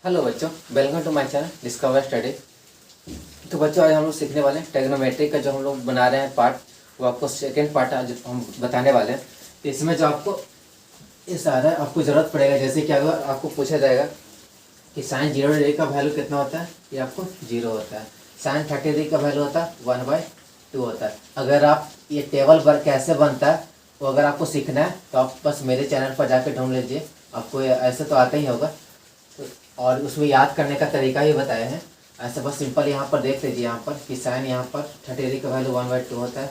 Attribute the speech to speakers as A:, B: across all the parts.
A: Hello बच्चों, welcome to my channel discover study. तो बच्चों, आज हम लोग सीखने वाले हैं ट्रिग्नोमेट्री का जो हम लोग बना रहे हैं पार्ट, वो आपको सेकेंड पार्ट आज हम बताने वाले हैं। तो इसमें जो आपको ये सारा आपको ज़रूरत पड़ेगा, जैसे कि अगर आपको पूछा जाएगा कि साइन 0 डिग्री का वैल्यू कितना होता है, ये आपको 0 होता है। साइन 30 डिग्री का वैल्यू होता है 1/2 होता है। अगर आप ये टेबल वर्क कैसे बनता है वो अगर आपको सीखना है तो आप बस मेरे चैनल पर जाकर ढूंढ लीजिए, आपको ऐसे तो आता ही होगा। और उसमें याद करने का तरीका ही बताए हैं। ऐसे बस सिंपल यहाँ पर देख लीजिए, यहाँ पर कि साइन यहाँ पर 30 डिग्री का वैल्यू 1/2 होता है,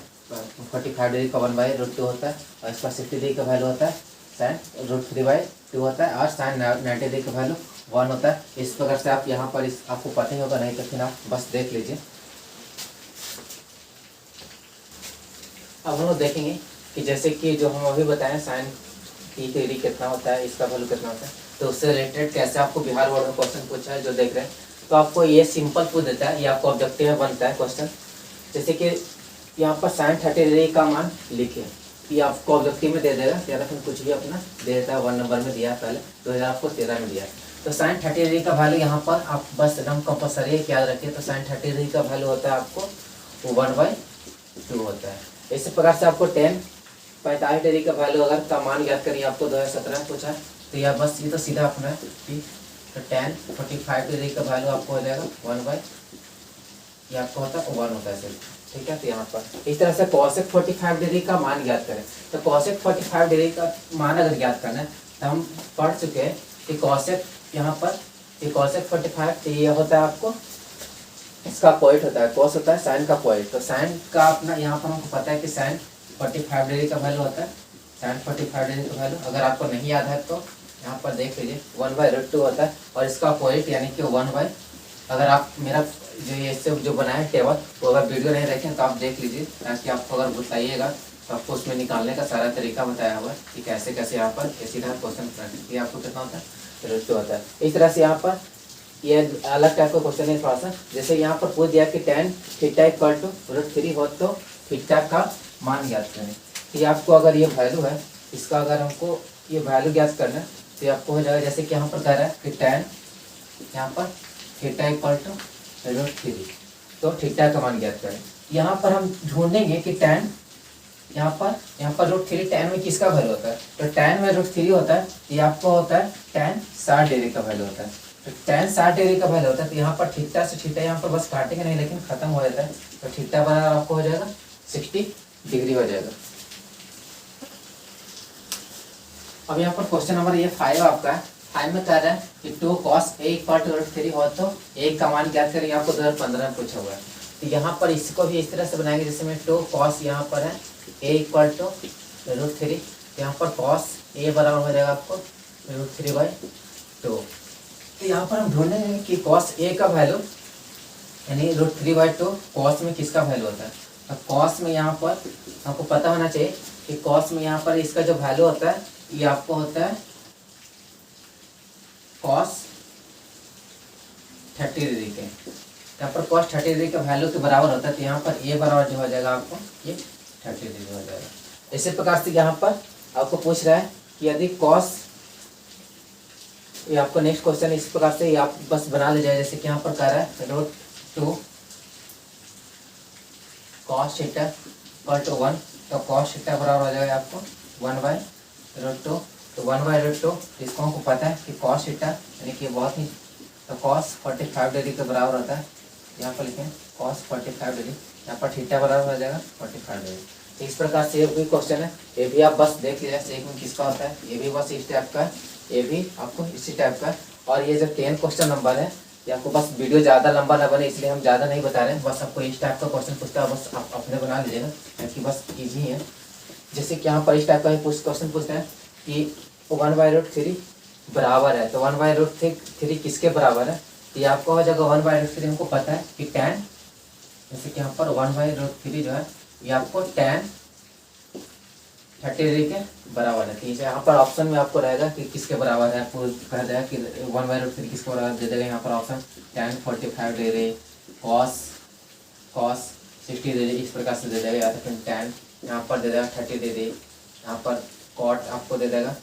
A: 45 डिग्री का 1/√2 होता है, और इसका 60 डिग्री का वैल्यू होता है साइन √3/2 होता है, और साइन 90 डिग्री का वैल्यू 1 होता है। इस प्रकार से आप यहाँ पर इस आपको पता ही होगा, नहीं तो फिर आप बस देख लीजिए। अब हम लोग देखेंगे कि जैसे कि जो हम अभी बताएं साइन 30 डिग्री कितना होता है, इसका वैल्यू कितना होता है, तो उससे रिलेटेड कैसे आपको बिहार बोर्ड में क्वेश्चन पूछा है जो देख रहे हैं, तो आपको ये सिंपल पूछ देता है, ये आपको ऑब्जेक्टिव में बनता है क्वेश्चन। जैसे कि यहाँ पर साइन 30 डिग्री का मान लिखे, ये आपको ऑब्जेक्टिव में दे देगा, या फिर कुछ भी अपना दे देता है। 1 नंबर में दिया है पहले, 2013 में दिया है। तो साइन 30 डिग्री का वैल्यू यहाँ पर आप बस एकदम कंपलसरी याद रखिए। तो साइन 30 डिग्री का वैल्यू होता है आपको 1/2 होता है। इसी प्रकार से आपको 45 डिग्री का वैल्यू अगर का मान याद करिए, आपको 2017 में पूछा है, तो यह बस ये तो सीधा अपना है कि तो tan 45 डिग्री का वैल्यू आपको हो जाएगा 1/, ये आपको होता है 1 होता है सिर्फ, ठीक है। तो यहाँ पर इस तरह से cosec 45 डिग्री का मान याद करें। तो cosec 45 डिग्री का मान अगर याद करना है तो हम पढ़ चुके हैं कि cosec यहाँ पर ये cosec 45, तो ये होता है आपको इसका पॉइंट होता है, cos होता है साइन का पॉइंट। तो साइन का अपना यहाँ पर हमको पता है कि साइन 45 डिग्री का वैल्यू होता है, साइन 45 डिग्री का वैल्यू अगर आपको नहीं याद है तो यहाँ पर देख लीजिए 1/√2 होता है, और इसका पॉइंट यानी कि 1/, अगर आप मेरा जो ये इससे जो बनाए टेबल वो अगर वीडियो नहीं देखें तो आप देख लीजिए, ताकि आपको अगर बताइएगा तो आपको उसमें निकालने का सारा तरीका बताया हुआ है कि कैसे कैसे यहाँ पर इसी तरह क्वेश्चन ये आपको कितना होता है √2 होता है। इस तरह से यहाँ पर ये अलग टाइप का क्वेश्चन है थोड़ा सा। जैसे यहाँ पर पूछ दिया कि tan थीटा = √3 हो तो थीटा का मान ज्ञात करें। तो ये आपको अगर ये वैल्यू है, इसका अगर हमको ये वैल्यू ज्ञात करना है तो ये आपको हो जाएगा, जैसे कि यहाँ पर कह रहा है कि tan यहाँ पर थीटा = √3, तो थीटा का मान ज्ञात करें। यहाँ पर हम ढूंढेंगे कि tan यहाँ पर √3 tan में किसका वैल्यू होता है, तो tan में √3 होता है, ये आपको होता है tan 60 डिग्री का वैल्यू होता है। तो tan 60 डिग्री का वैल्यू होता है, तो यहाँ पर थीटा से थीटा यहाँ पर बस काटेंगे नहीं, लेकिन खत्म हो जाता है। तो थीटा बराबर आपको हो जाएगा 60 डिग्री हो जाएगा। अब यहाँ पर क्वेश्चन नंबर ये 5 आपका है। 5 में कह रहा है कि 2 cos A = √3 हो तो A का मान ज्ञात करें, आपको 2015 में पूछा हुआ है। तो यहाँ पर इसको भी इस तरह से बनाएंगे, जैसे में 2 cos यहाँ पर है A = √3, यहाँ पर cos A बराबर हो जाएगा आपको √3/2। तो यहाँ पर हम ढूंढेंगे कि cos A का वैल्यू यानी √3/2 cos में किसका वैल्यू होता है। तो cos में यहाँ पर आपको पता होना चाहिए कि cos में यहाँ पर इसका जो वैल्यू होता है ये आपको होता है cos 30 डिग्री के। यहाँ पर cos 30 डिग्री के वैल्यू के बराबर होता है, तो यहाँ पर A बराबर जो हो जाएगा आपको ये 30 डिग्री हो जाएगा। इसी प्रकार से यहाँ पर आपको पूछ रहा है कि यदि cos, ये आपको नेक्स्ट क्वेश्चन इस प्रकार से आप बस बना ले जाए, जैसे कि यहाँ पर कह रहा है √2 cos थीटा = 1, तो cos थीटा बराबर हो जाएगा आपको 1/√2। तो 1/√2 इसको हमको पता है कि cos थीटा यानी कि बहुत ही, तो cos 45 डिग्री के बराबर होता है। यहाँ पर लिखें cos 45 डिग्री, यहाँ पर थीटा बराबर हो जाएगा 45 डिग्री। तो इस प्रकार से ये भी क्वेश्चन है, ये भी आप बस देख लीजिए सेक में किसका होता है, ये भी बस इस टाइप का है, ये भी आपको इसी टाइप का। और ये जो 10 क्वेश्चन नंबर है, ये आपको बस वीडियो ज़्यादा लंबा ना बने इसलिए हम ज़्यादा नहीं बता रहे हैं, बस आपको इस टाइप का क्वेश्चन पूछता है, बस आप अपने बना लीजिएगा क्योंकि बस ईजी है। जैसे कि यहाँ पर इस टाइप का क्वेश्चन पूछते हैं कि 1/√3 बराबर है, तो 1/√3 किसके बराबर है, तो ये आपको हो जाएगा 1/√3 हमको पता है कि tan, जैसे कि यहाँ पर 1/√3 जो है ये आपको tan 30 डिग्री के बराबर है। ठीक है, यहाँ पर ऑप्शन में आपको रहेगा कि किसके बराबर है, आपको कहा जाएगा कि 1/√3 किसके बराबर दे देगा। यहाँ पर option tan 45 degree, cos 60 degree इस प्रकार से दे देगा, या तो फिर tan यहाँ पर दे देगा 30 डिग्री, यहाँ पर cot आपको दे देगा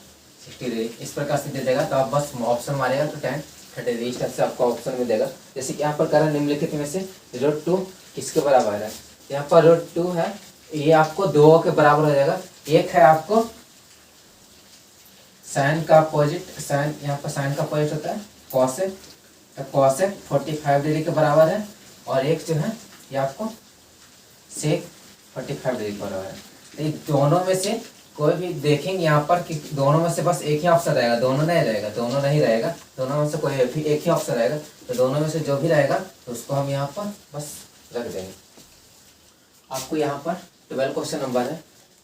A: 60 डिग्री, इस प्रकार से दे देगा। तो आप बस ऑप्शन मारेगा तो tan 30 डिग्री। इस टाइप से आपको ऑप्शन में देगा। जैसे कि यहाँ पर कह निम्नलिखित में से √2 किसके बराबर है। यहाँ पर √2 है, ये आपको 2 के बराबर हो जाएगा। एक है आपको साइन का अपोजिट, साइन यहाँ पर साइन का अपोजिट होता है कॉसेक, तो कॉसेक 45 डिग्री के बराबर है। और एक जो है ये आपको सेक 45 डिग्री के बराबर है। तो ये दोनों में से कोई भी देखेंगे यहाँ पर कि दोनों में से बस एक ही ऑप्शन रहेगा, दोनों नहीं रहेगा, दोनों नहीं रहेगा, दोनों में से कोई एक ही ऑप्शन रहेगा। तो दोनों में से जो भी रहेगा तो उसको हम यहाँ पर बस रख देंगे। आपको यहाँ पर 12 क्वेश्चन नंबर है।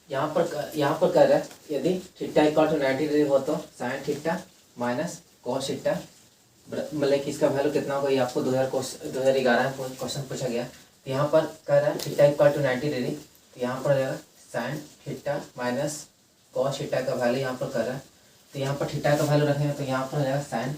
A: यहाँ पर कह रहा है यदि थीटा इक्वल टू 90 डिग्री हो तो sine theta minus cos theta, मतलब कि इसका वैल्यू कितना होगा, ये आपको 2011 में क्वेश्चन पूछा गया। तो यहाँ पर कह रहा है थीटा इक्वल टू 90 डिग्री, तो यहाँ पर रहेगा sine theta minus cos theta का वैल्यू यहाँ पर कर रहा है। तो यहाँ पर थीटा का वैल्यू रखेंगे तो यहाँ पर हो जाएगा साइन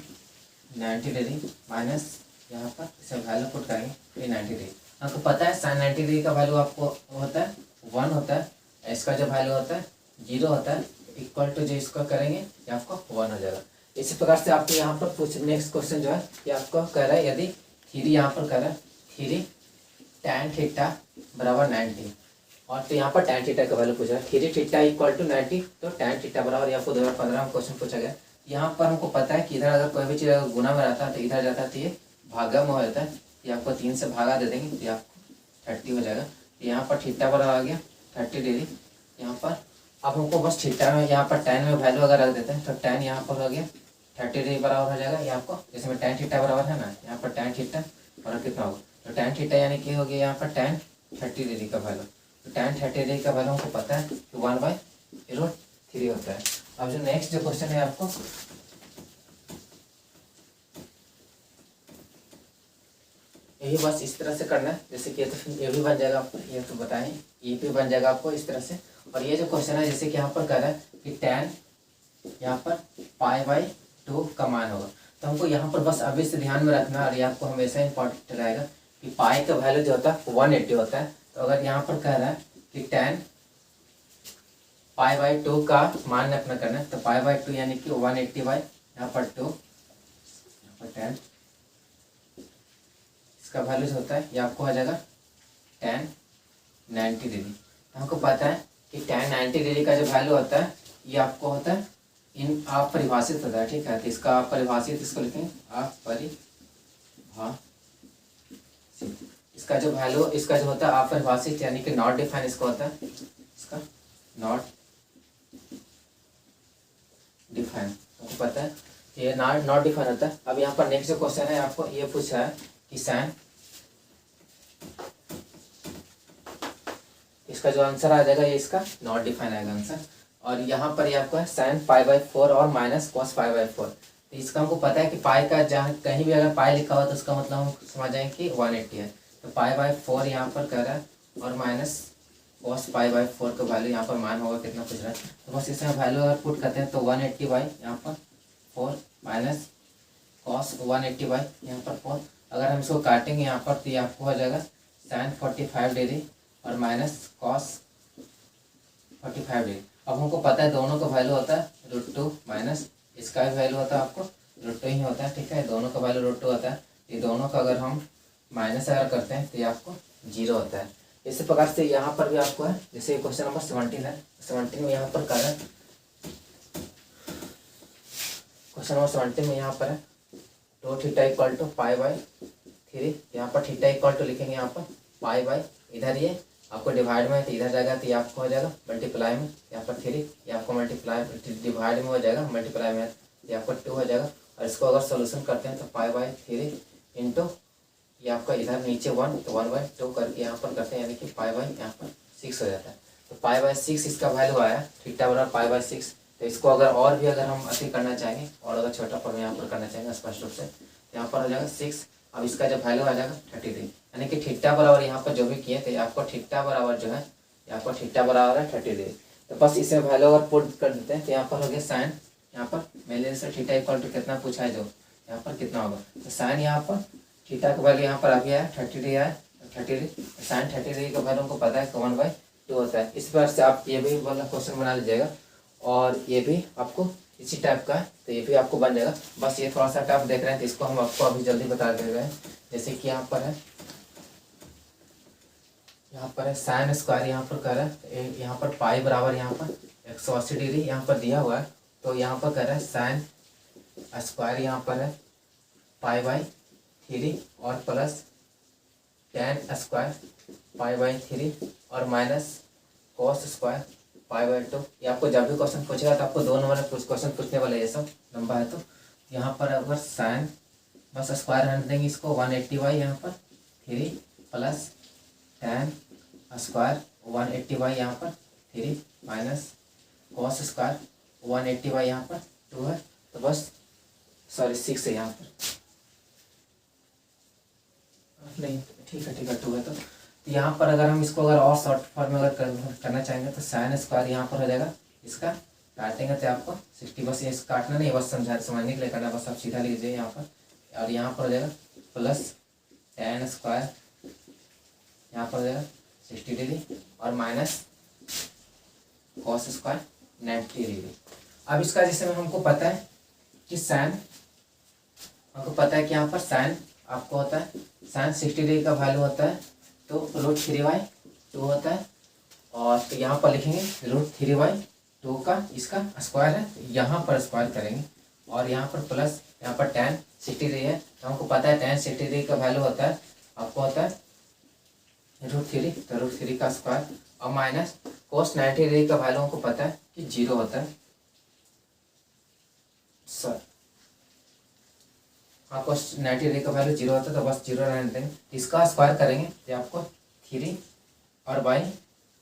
A: 90 डिग्री माइनस यहाँ पर इसे वैल्यू पुट करेंगे 90 डिग्री। आपको पता है साइन 90 डिग्री का वैल्यू आपको होता है 1 होता है, इसका जो वैल्यू होता है 0 होता है, इक्वल टू जो इसको करेंगे ये आपको 1 हो जाएगा। इसी प्रकार से आपको यहाँ पर कुछ नेक्स्ट क्वेश्चन जो है ये आपको कह रहा है यदि 3 यहाँ पर कह रहा है 3 tan थीटा बराबर 90, और तो यहाँ पर tan थीटा का वैल्यू पूछा है 3 थीटा इक्वल टू 90, तो tan थीटा बराबर ये आपको 2015 में क्वेश्चन पूछा गया। यहाँ पर हमको पता है कि इधर अगर कोई भी चीज़ अगर गुना में रहता है तो इधर जाता है तो ये भागा में हो जाता है। ये आपको 3 से भागा दे देंगे तो ये आपको 30 हो जाएगा। यहाँ पर थीटा बराबर आ गया 30 डिग्री। यहाँ पर अब हमको बस थीटा में यहाँ पर tan में वैल्यू अगर रख देते हैं तो tan यहाँ पर हो गया 30 डिग्री बराबर हो जाएगा। ये आपको जिसमें tan थीटा बराबर है ना, यहाँ पर tan थीटा और कितना होगा, तो tan थीटा यानी कि हो गया यहाँ पर tan 30 डिग्री का वैल्यू। तो tan 30 डिग्री का वैल्यू हमको पता है कि 1/√3 होता है। अब जो नेक्स्ट जो क्वेश्चन है आपको यही बस इस तरह से करना है। जैसे कि तो ये भी बन जाएगा आपको, ये तो बताएं, ये भी बन जाएगा आपको इस तरह से। और ये जो क्वेश्चन है जैसे कि यहाँ पर कह रहा है कि tan यहाँ पर π/2 का मान होगा, तो हमको यहाँ पर बस अभी से ध्यान में रखना, और ये आपको हमेशा इंपॉर्टेंट रहेगा कि पाई का वैल्यू जो होता है 180 होता है। तो अगर यहाँ पर कह रहा है कि tan π/2 का मान अपना करना है, तो π/2 यानी कि 180 बाई यहाँ पर 2, यहाँ पर tan इसका वैल्यू जो होता है ये आपको आ जाएगा tan 90 डिग्री। हमको पता है कि tan 90 डिग्री का जो वैल्यू होता है ये आपको होता है इन आप परिभाषित होता है, ठीक है। तो इसका आप परिभाषित इसको लिखेंगे आप परिभाषित, इसका जो वैल्यू इसका जो होता है आप परिभाषित यानी कि नॉट डिफाइन इसका होता है, इसका नॉट डिफाइन आपको पता है ये नॉट डिफाइन होता है। अब यहाँ पर नेक्स्ट जो क्वेश्चन है आपको ये पूछा है कि साइन, इसका जो आंसर आ जाएगा ये इसका नॉट डिफाइन आएगा आंसर। और यहाँ पर ये आपको है साइन π/4 और माइनस कॉस π/4। तो इसका हमको पता है कि पाई का जहाँ कहीं भी अगर पाई लिखा हुआ तो उसका मतलब हम समझ जाएंगे कि 180 है। तो π/4 यहाँ पर कर रहा है और माइनस कॉस π/4 का वैल्यू यहाँ पर मान होगा कितना पूछ रहा है। तो बस इसमें वैल्यू अगर पुट करते हैं तो 180 बाई यहाँ पर 4 माइनस कॉस 180 बाई यहाँ पर 4। अगर हम इसको काटेंगे यहाँ पर तो ये आपको हो जाएगा साइन 45 डिग्री और माइनस कॉस 45 डिग्री। अब हमको पता है दोनों का वैल्यू होता है √2 माइनस इसका भी वैल्यू होता है आपको √2 ही होता है, ठीक है। दोनों का वैल्यू √2 होता है। ये दोनों का अगर हम माइनस अगर करते हैं तो ये आपको 0 होता है। इसी प्रकार से यहाँ पर भी आपको है, जैसे क्वेश्चन नंबर 17 है, 17 में यहाँ पर कर है क्वेश्चन नंबर 17 में यहाँ पर है 2 थीटा इक्वल टू π/3। यहाँ पर थीटा इक्वल टू लिखेंगे यहाँ पर π/, इधर ये आपको डिवाइड में है तो इधर जाएगा तो ये आपको हो जाएगा मल्टीप्लाई में, यहाँ पर 3 ये आपको मल्टीप्लाई डिवाइड में हो जाएगा, मल्टीप्लाई में ये आपको 2 हो जाएगा। और इसको अगर सोल्यूशन करते हैं तो π/3 इंटू ये आपका इधर नीचे 1 तो 1/2 करके यहाँ पर करते हैं यानी कि यहाँ पर 6 हो जाता है। तो π/6 इसका वैल्यू आया थीटा बराबर π/6। तो इसको अगर और भी अगर हम अति करना चाहेंगे और अगर छोटा फॉर्म यहाँ पर करना चाहेंगे स्पष्ट रूप से यहाँ पर हो जाएगा 6। अब इसका जो वैल्यू आ जाएगा 33 यानी कि थीटा बराबर यहाँ पर जो भी किए तो आपको थीटा बराबर जो है यहाँ पर थीटा बराबर है 30 डिग्री। तो बस इसे वैल्यू अगर पुट कर देते हैं तो यहाँ पर हो गया साइन, यहाँ पर मेरे से थीटा इक्वल टू कितना पूछा है जो यहाँ पर कितना होगा, तो साइन यहाँ पर थीटा का वैल्यू यहाँ पर अभी आया 30 डिग्री आया 30 डिग्री, साइन 30 डिग्री का वैल्यू हमको पता है 1/2 होता है। इस बार से आप ये भी वाला क्वेश्चन बना लीजिएगा और ये भी आपको इसी टाइप का है, तो ये भी आपको बन जाएगा। बस ये थोड़ा सा टफ देख रहे हैं तो इसको हम आपको अभी जल्दी बता दे रहे हैं। जैसे कि यहाँ पर है साइन स्क्वायर, यहाँ पर कर रहा है यहाँ पर पाई बराबर यहाँ पर 180 डिग्री यहाँ पर दिया हुआ है। तो यहाँ पर कर रहा है साइन स्क्वायर यहाँ पर है पाई बाई 3 और plus ten square pi by 3 और minus cos square pi by 2। ये आपको जब भी क्वेश्चन पूछेगा तो आपको 2 नंबर में कुछ क्वेश्चन पूछने वाला है, ये सब लंबा है। तो यहाँ पर अगर साइन बस स्क्वायर रहने देंगे इसको 180 यहाँ पर 3 प्लस टेन स्क्वायर 180 यहाँ पर 3 माइनस कॉस स्क्वायर 180 यहाँ पर 2 है। तो बस सॉरी 6 है यहाँ पर, नहीं ठीक है 2 है। तो यहाँ पर अगर हम इसको अगर और शॉर्ट फॉर्म में अगर करना चाहेंगे तो साइन स्क्वायर यहाँ पर हो जाएगा, इसका काटेंगे तो आपको 60, बस ये काटना नहीं, बस समझने के लिए करना, बस आप सीधा लीजिए यहाँ पर। और यहाँ पर हो जाएगा प्लस टेन स्क्वायर यहाँ पर हो जाएगा 60 डिग्री और माइनस कॉस स्क्वायर 90 डिग्री। अब इसका जैसे में हमको पता है कि साइन, हमको पता है कि यहाँ पर साइन आपको होता है साइन 60 डिग्री का वैल्यू होता है तो √3/2 होता है। और तो यहाँ पर लिखेंगे √3/2 का इसका स्क्वायर है, तो यहाँ पर स्क्वायर करेंगे और यहाँ पर प्लस यहाँ पर tan 60 डिग्री है, तो हमको पता है tan 60 डिग्री का वैल्यू होता है आपको होता है √3, तो √3 का स्क्वायर और माइनस cos 90 डिग्री का वैल्यू हमको पता है कि 0 होता है। सर हाँ, cos 90 डिग्री का वैल्यू 0 होता है, तो बस 0 रहने देंगे। इसका स्क्वायर करेंगे तो आपको 3 और बाई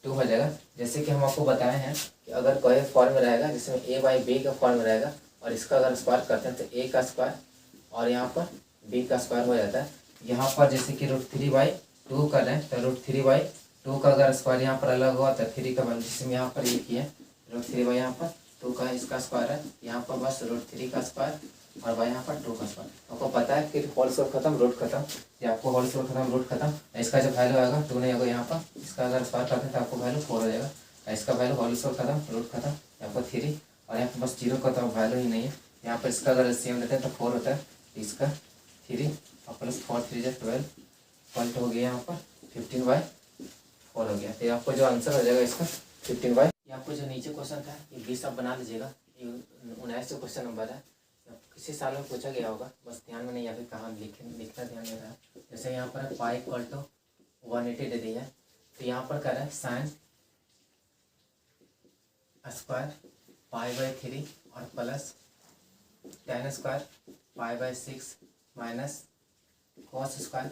A: 2 हो जाएगा। जैसे कि हम आपको बताए हैं कि अगर कोई फॉर्म में रहेगा जिसमें a/b का फॉर्म में रहेगा और इसका अगर स्क्वायर करते हैं तो a का स्क्वायर और यहाँ पर b का स्क्वायर हो जाता है। यहाँ पर जैसे कि √3/2 कर रहे हैं तो √3/2 का अगर स्क्वायर यहाँ पर अलग हुआ तो 3 का वैल्यू जिसमें यहाँ पर ये किया √3 यहाँ पर 2 का इसका स्क्वायर है, यहाँ पर बस √3 का स्क्वायर और भाई यहाँ पर 2 का स्क्वायर। आपको पता है कि होल स्क्वायर खत्म रूट खत्म, ये आपको होल स्क्वायर खत्म रूट खत्म, इसका जो वैल्यू आएगा 2 नहीं होगा यहाँ पर, इसका अगर स्क्वायर करते हैं तो आपको वैल्यू 4 हो जाएगा। इसका वैल्यू होल स्क्वायर खत्म रूट खत्म यहाँ पर 3 और यहाँ पर बस 0 का तो वैल्यू ही नहीं है। यहाँ पर इसका अगर सेम लेते हैं तो 4 होता है, इसका 3 और प्लस 4 3 12 पॉइंट हो गया, यहाँ पर 15/4 हो गया। तो आपको जो आंसर हो जाएगा इसका 15/। आपको जो नीचे क्वेश्चन था ये 20 आप बना लीजिएगा, ये 19 क्वेश्चन नंबर है, किसी साल में पूछा गया होगा, बस ध्यान में नहीं या फिर कहाँ लिखना ध्यान में रहा। जैसे यहाँ पर पाई इक्वल टू 180 दे दिया है, तो यहाँ पर कर रहा है साइन स्क्वायर π/3 और plus tan square π/6 minus cos square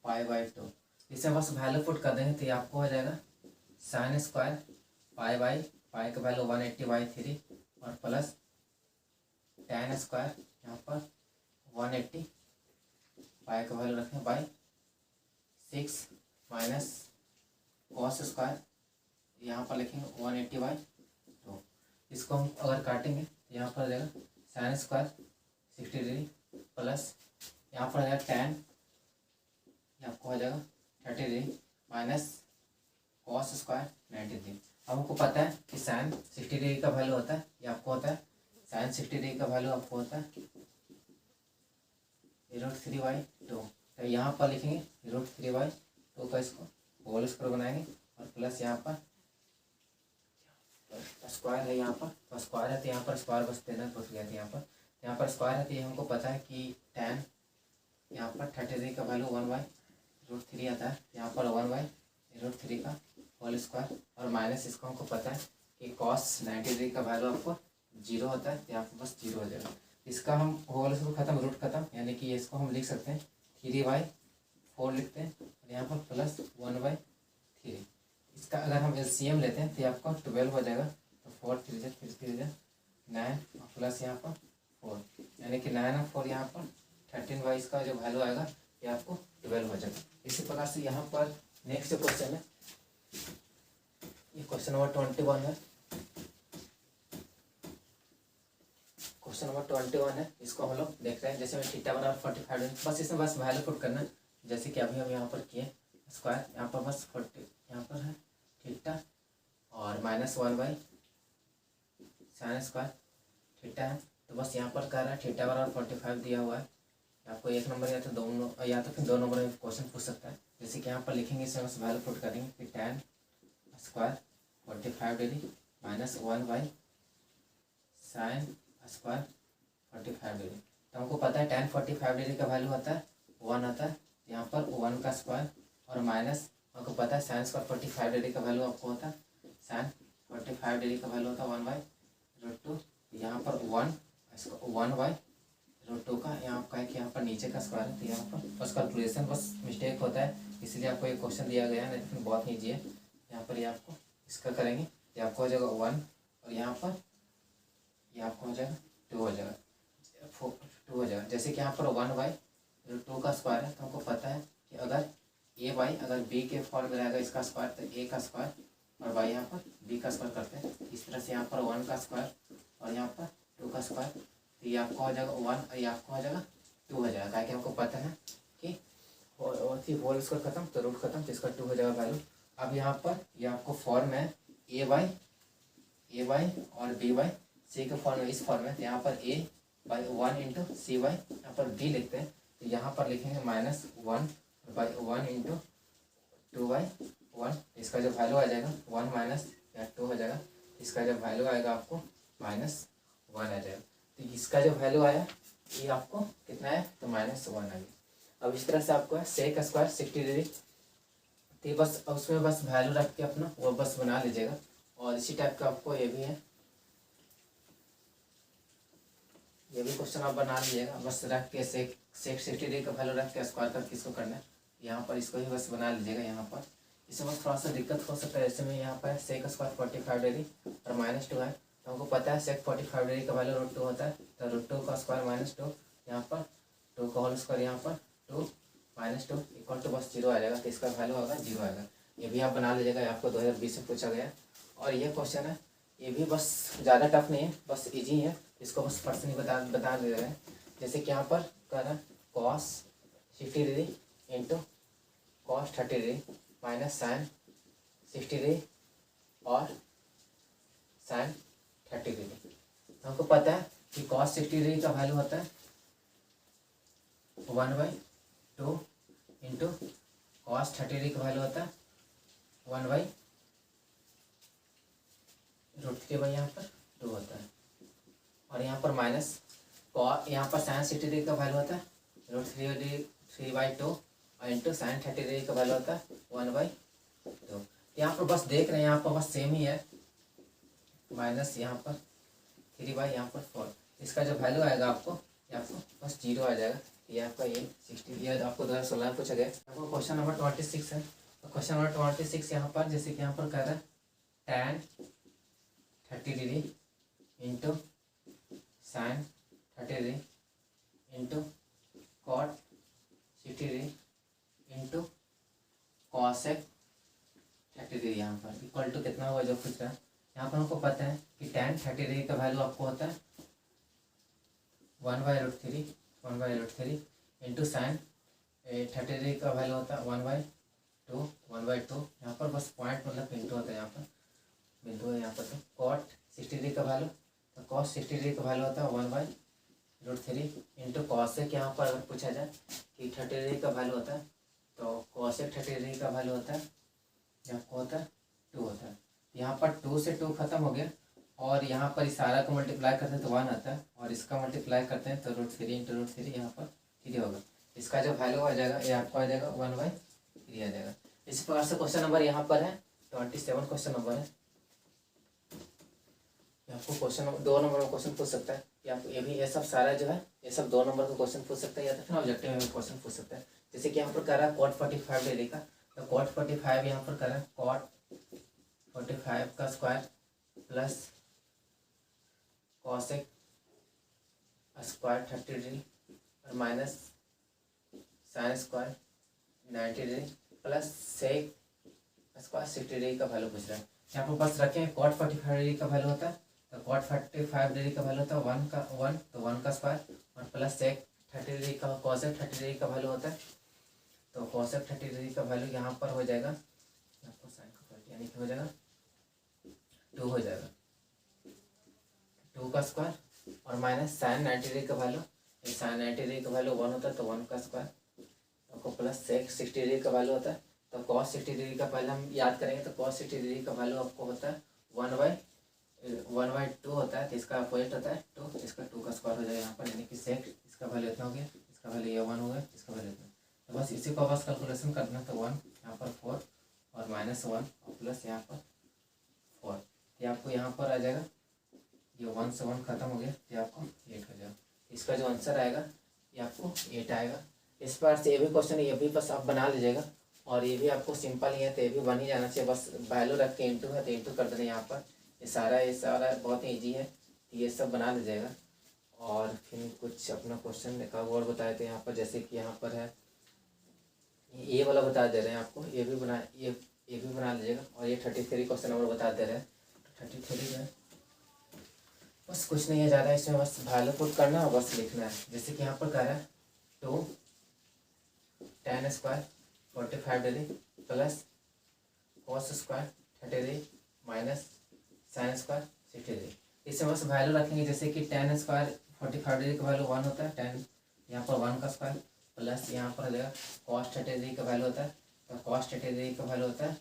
A: π/2। इसे बस वैल्यू पुट कर देंगे तो ये आपको हो जाएगा साइन स्क्वायर पाई का वैल्यू 180/3 और प्लस tan स्क्वायर यहाँ पर 180 पाई का वैल्यू रखें /6 माइनस कॉस स्क्वायर यहाँ पर लिखेंगे 180/2। इसको हम अगर काटेंगे तो यहाँ पर आ जाएगा साइन स्क्वायर 60 डिग्री प्लस यहाँ पर आ जाएगा tan, आपको हो जाएगा 30 degree minus cos square 90 degree. हमको पता है कि साइन 60 डिग्री का वैल्यू होता है, ये आपको होता है साइन 60 डिग्री का वैल्यू आपको होता है √3/2। तो यहाँ पर लिखेंगे √3/2 का इसको होल स्क्वायर बनाएंगे और प्लस यहाँ पर स्क्वायर है, यहाँ पर स्क्वायर है तो यहाँ पर स्क्वायर बस देना पूछ गया था। यहाँ पर स्क्वायर है तो ये हमको पता है कि tan यहाँ पर 30 डिग्री का वैल्यू 1/√3 आता है, यहाँ पर 1/√3 का होल स्क्वायर और माइनस इसको हमको पता है कि cos 90 डिग्री का वैल्यू आपको 0 होता है, तो यहाँ पर बस 0 हो जाएगा। इसका हम होल स्क्वायर खत्म रूट खत्म, यानी कि इसको हम लिख सकते हैं 3/4 लिखते हैं और यहाँ पर प्लस 1/3। इसका अगर हम LCM लेते हैं तो आपको 12 हो जाएगा, तो 4 3 9 और प्लस यहाँ पर 4, यानी कि 9 और 4 यहाँ पर 13/, इसका जो वैल्यू आएगा ये आपको 12 हो जाएगा। इसी प्रकार से यहाँ पर नेक्स्ट जो क्वेश्चन है ये क्वेश्चन नंबर 21 है। क्वेश्चन नंबर 21 है, इसको हम लोग देख रहे हैं। जैसे में थीटा बराबर 45, बस इसमें बस वैल्यू पुट करना है, जैसे कि अभी हम यहाँ पर किए स्क्वायर, यहाँ पर बस 40 यहाँ पर है थीटा और -1/sin स्क्वायर थीटा है, तो बस यहाँ पर कह रहा है थीटा बराबर 45 दिया हुआ है। आपको एक नंबर या तो दोनों या तो फिर दो नंबर में क्वेश्चन पूछ सकता है। जैसे कि यहाँ पर लिखेंगे, इसमें बस वैल्यू पुट करेंगे कि tan square 45 degree minus 1 by sine square 45 degree. तो हमको पता है tan 45 डिग्री का वैल्यू होता है 1 होता है, यहाँ पर 1 का स्क्वायर और माइनस हमको पता है साइन स्क्वायर 45 डिग्री का वैल्यू आपको होता है साइन 45 डिग्री का वैल्यू होता है 1/√2। यहाँ पर 1/√2 का यहाँ का कि यहाँ पर नीचे का स्क्वायर है, तो यहाँ पर बस कैलकुलेशन बस मिस्टेक होता है, इसलिए आपको एक क्वेश्चन दिया गया है, नहीं तो फिर बहुत ईजी है। यहाँ पर ये आपको इसका करेंगे, ये आपको हो जाएगा 1 और यहाँ पर ये आपको हो जाएगा 2 हो जाएगा 2 हो जाएगा। जैसे कि यहाँ पर 1/√2 का स्क्वायर है, तो हमको पता है कि अगर अगर बी के फॉर्म में रहेगा इसका स्क्वायर, तो ए का स्क्वायर और बाई यहाँ पर बी का स्क्वायर करते हैं। इस तरह से यहाँ पर 1 का स्क्वायर और यहाँ पर 2 का स्क्वायर, तो ये आपको हो जाएगा 1 और ये आपको हो जाएगा 2 हो जाएगा। क्या कि हमको पता है कि होल स्क्वायर खत्म तो रूट खत्म, तो इसका 2 हो जाएगा वैल्यू। अब यहाँ पर ये आपको फॉर्म है ए बाई और बी बाई सी के फॉर्म में, इस फॉर्म में, तो यहाँ पर a/1 इंटू सी बाई यहाँ पर b लिखते हैं, तो यहाँ पर लिखेंगे -1/1 इंटू 2/1। इसका जो वैल्यू आ जाएगा 1 माइनस या 2 हो जाएगा, इसका जो वैल्यू आएगा आपको -1 आ जाएगा। तो इसका जो वैल्यू आया ये आपको कितना है, तो -1 आ गया। अब इस तरह से आपको है सेक स्क्वायर 60 डिग्री, तो बस उसमें बस वैल्यू रख के अपना वो बस बना लीजिएगा। और इसी टाइप का आपको ये भी है, ये भी क्वेश्चन आप बना लीजिएगा, बस रख के सेक 60 डिग्री का वैल्यू रख के स्क्वायर करके इसको करना है। यहाँ पर इसको ही बस बना लीजिएगा। यहाँ पर इसमें बस थोड़ा सा दिक्कत हो सकता है, ऐसे में यहाँ पर सेक स्क्वायर 45 डिग्री और -2 है, तो हमको पता है सेक 45 डिग्री का वैल्यू √2 होता है, तो √2 का स्क्वायर -2, यहाँ पर 2 का होल स्क्वायर, यहाँ पर 2 -2 इक्वल टू बस 0 आ जाएगा, तो इसका वैल्यू होगा 0 आएगा। ये भी आप बना लीजिएगा, आपको 2020 में पूछा गया। और ये क्वेश्चन है, ये भी बस ज़्यादा टफ नहीं है, बस इजी है, इसको बस पर्सनली बता दे रहे हैं। जैसे कि यहाँ पर कर रहा है cos 60 degree into cos 30 degree minus sine 60 degree और साइन 30 डिग्री। तो हमको पता है कि cos 60 डिग्री का वैल्यू होता है 1/2 इंटू cos 30 डिग्री का वैल्यू होता है 1/√3 यहाँ पर 2 होता है। और यहाँ पर माइनस यहाँ पर साइन 60 डिग्री का वैल्यू होता है √3/2 और इंटू साइन 30 डिग्री का वैल्यू होता है 1/2। यहाँ पर बस देख रहे हैं, यहाँ पर बस सेम ही है, माइनस यहाँ पर 3/, यहाँ पर 4। इसका जो वैल्यू आएगा आपको बस 0 आ जाएगा। ये आपका ये 60, ये आपको 2016 में पूछा गया। आपको क्वेश्चन नंबर 26 है, तो क्वेश्चन नंबर 26 यहाँ पर जैसे कि यहाँ पर कह रहा है tan 30 degree into sine 30 degree into cot 60 degree into cosec 30 degree, यहाँ पर इक्वल टू कितना होगा जो पूछ रहा है। यहाँ पर हमको पता है कि tan 30 डिग्री का वैल्यू आपको होता है 1/√3 इंटू साइन 30 डिग्री का वैल्यू होता है 1/2। यहाँ पर बस पॉइंट मतलब बिंदु होता है, यहाँ पर बिंदु है यहाँ पर। तो कॉट 60 डिग्री का वैल्यू, तो कॉस 60 डिग्री का वैल्यू होता है 1/√3 इंटू कॉसेक, यहाँ पर अगर पूछा जाए कि 30 डिग्री का वैल्यू होता है, तो कॉसेक 30 डिग्री का वैल्यू होता है आपको होता है 2 होता है। यहाँ पर 2 से 2 खत्म हो गया, और यहाँ पर इशारा को मल्टीप्लाई करते हैं तो 1 आता है, और इसका मल्टीप्लाई करते हैं तो √3 इंटू √3 यहाँ पर 3 होगा। इसका जो वैल्यू आ जाएगा ये आपको आ जाएगा 1/3 आ जाएगा। इस प्रकार से क्वेश्चन नंबर यहाँ पर है 27 क्वेश्चन नंबर है। आपको क्वेश्चन नंबर 2 नंबर में क्वेश्चन पूछ सकता है, या ये भी ये सब सारा जो है ये सब 2 नंबर का क्वेश्चन पूछ सकता है, या तो फिर ऑब्जेक्टिव में क्वेश्चन पूछ सकता है। जैसे कि यहाँ पर कर रहा है cot 45 डिग्री का, तो cot 45 यहाँ पर कर रहा है cot 45 का square plus cosec square 30 degree और minus sine square 90 degree plus sec square 60 degree का वैल्यू पूछ रहा है। यहाँ पर बस रखें cot 45 डिग्री का वैल्यू होता है, तो cot 45 डिग्री का वैल्यू होता है 1 तो 1 का स्क्वायर और प्लस सेक 30 डिग्री का कॉसेक 30 डिग्री का वैल्यू होता है, तो कॉसेक 30 डिग्री का वैल्यू यहाँ पर हो जाएगा आपको साइन का यानी कि हो जाएगा 2 हो जाएगा, 2 का स्क्वायर और माइनस साइन 90 डिग्री का वैल्यू, साइन 90 डिग्री का वैल्यू 1 होता है तो 1 का स्क्वायर, आपको प्लस 60 डिग्री का वैल्यू होता है तो कॉस 60 डिग्री का पहले हम याद करेंगे तो कॉस 60 डिग्री का वैल्यू आपको होता है 1/2 होता है, तो इसका अपोजिट होता है 2, इसका 2 का स्क्वायर हो जाएगा यहाँ पर, यानी कि सेक इसका वैल्यू इतना हो गया, इसका वैल्यू ये 1 हो गया, इसका वैल्यू इतना। तो बस इसी को बस कैलकुलेशन करना, तो 1 यहाँ पर 4 और माइनस 1 और प्लस यहाँ पर 4, ये आपको यहाँ पर आ जाएगा, ये 1 से 1 खत्म हो गया, ये आपको 8 हो जाएगा। इसका जो आंसर आएगा ये आपको 8 आएगा। इस बार से ये भी क्वेश्चन ये भी बस आप बना लीजिएगा, और ये भी आपको सिंपल ही है तो ये भी बन ही जाना चाहिए, बस वैल्यू रख के इंटू है तो इंटू कर देना यहाँ पर, ये सारा बहुत ही ईजी है, ये सब बना लीजिएगा। और फिर कुछ अपना क्वेश्चन का और बताए थे यहाँ पर, जैसे कि यहाँ पर है ये वाला बता दे रहे हैं आपको, ये भी बना लीजिएगा। और ये 33 क्वेश्चन नंबर बता दे रहे हैं, 33 में बस कुछ नहीं है ज़्यादा, इसमें बस वैल्यू पुट करना और बस लिखना है। जैसे कि यहाँ पर कह रहा है 2 tan square 45 degree plus cos square 30 degree minus sine square 60 degree. इसमें बस वैल्यू रखेंगे, जैसे कि tan स्क्वायर 45 डिग्री का वैल्यू 1 होता है, tan यहाँ पर 1 का स्क्वायर प्लस यहाँ पर हो जाएगा cos 30 डिग्री का वैल्यू होता है, तो cos 30 डिग्री का वैल्यू होता है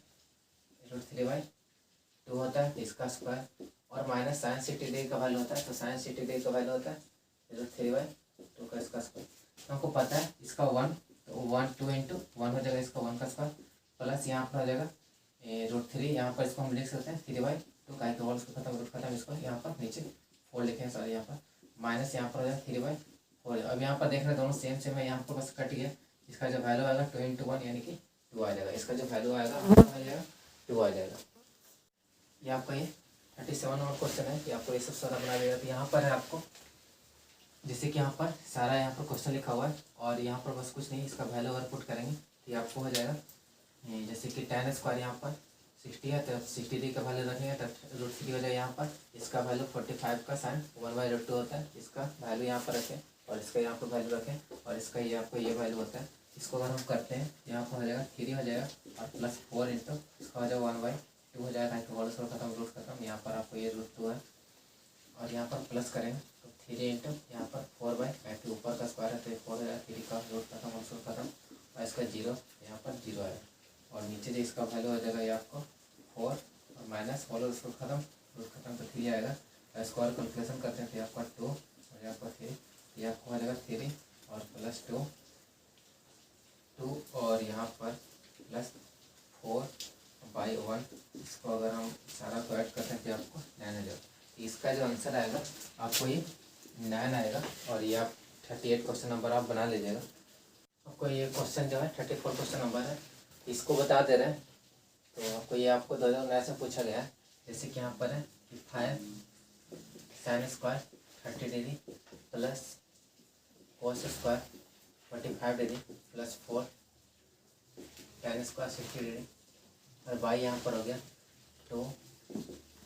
A: √3/2 होता है, इसका स्क्वायर और माइनस साइन 60 डिग्री का वैल्यू होता है, तो साइन 60 डिग्री का वैल्यू होता है √3/2 का इसका स्क्वायर। तो हमको पता है इसका 1, तो 1 2 इंटू 1 हो जाएगा, इसका 1 का स्क्वायर प्लस यहाँ पर हो जाएगा √3, यहाँ पर इसको हम लिख सकते हैं 3/2 का, तो होल इसको खत्म रूट खत्म, इसको यहाँ पर नीचे 4 लिखे हैं सॉरी, यहाँ पर माइनस यहाँ पर हो जाएगा 3/4। अब यहाँ पर देख रहे हैं दोनों सेम है, यहाँ पर बस कट गया, इसका जो वैल्यू आएगा 2 इंटू 1 यानी कि 2 आ जाएगा, इसका जो वैल्यू आएगा 2 आ जाएगा। ये आपका ये 37 नंबर क्वेश्चन है कि आपको ये सब सारा बना देगा। तो यहाँ पर है आपको, जैसे कि यहाँ पर सारा यहाँ पर क्वेश्चन लिखा हुआ है, और यहाँ पर बस कुछ नहीं, इसका वैल्यू अगर पुट करेंगे तो ये आपको हो जाएगा, जैसे कि tan स्क्वायर यहाँ पर 60 है तो 60 डिग्री का वैल्यू रखेंगे तो √3 हो जाएगा यहाँ पर, इसका वैल्यू 45 का साइन 1/√2 होता है, इसका वैल्यू यहाँ पर रखें और इसका यहाँ पर वैल्यू रखें, और इसका ये आपको ये वैल्यू होता है, इसको अगर हम करते हैं तो यहाँ पर हो जाएगा 3 हो जाएगा और प्लस 4 इंटू इसका हो जाएगा 1/2 हो जाएगा, तो होल स्क्वायर खत्म रूट खत्म, यहाँ पर आपको ये √2 है और यहाँ पर प्लस करेंगे तो 3 इंटू यहाँ पर 4/2 ऊपर का स्क्वायर है तो 4 हो जाएगा, 3 का रूट खत्म होल स्क्वायर खत्म, और इसका 0 यहाँ पर 0 आएगा, और नीचे जो इसका वैल्यू हो जाएगा ये आपको 4 और माइनस होल स्क्वायर खत्म रूट खत्म तो 3 आएगा, और स्क्वायर कैलकुलेशन करते हैं तो आपका 2 और आपका 3, ये आपको हो जाएगा 3 और प्लस 2 और यहाँ पर प्लस 4/1, इसको अगर हम सारा को ऐड करते हैं तो आपको 9 आ जाएगा। इसका जो आंसर आएगा आपको ये 9 आएगा, और ये आप 38 क्वेश्चन नंबर आप बना लीजिएगा। आपको ये क्वेश्चन जो है 34 क्वेश्चन नंबर है, इसको बता दे रहे हैं, तो आपको ये आपको 2009 से पूछा गया है। जैसे कि यहाँ पर है कि 5 sine square 30 degree plus cos square 45 degree plus 4 tan square 60 degree, और बाई यहाँ पर हो गया 2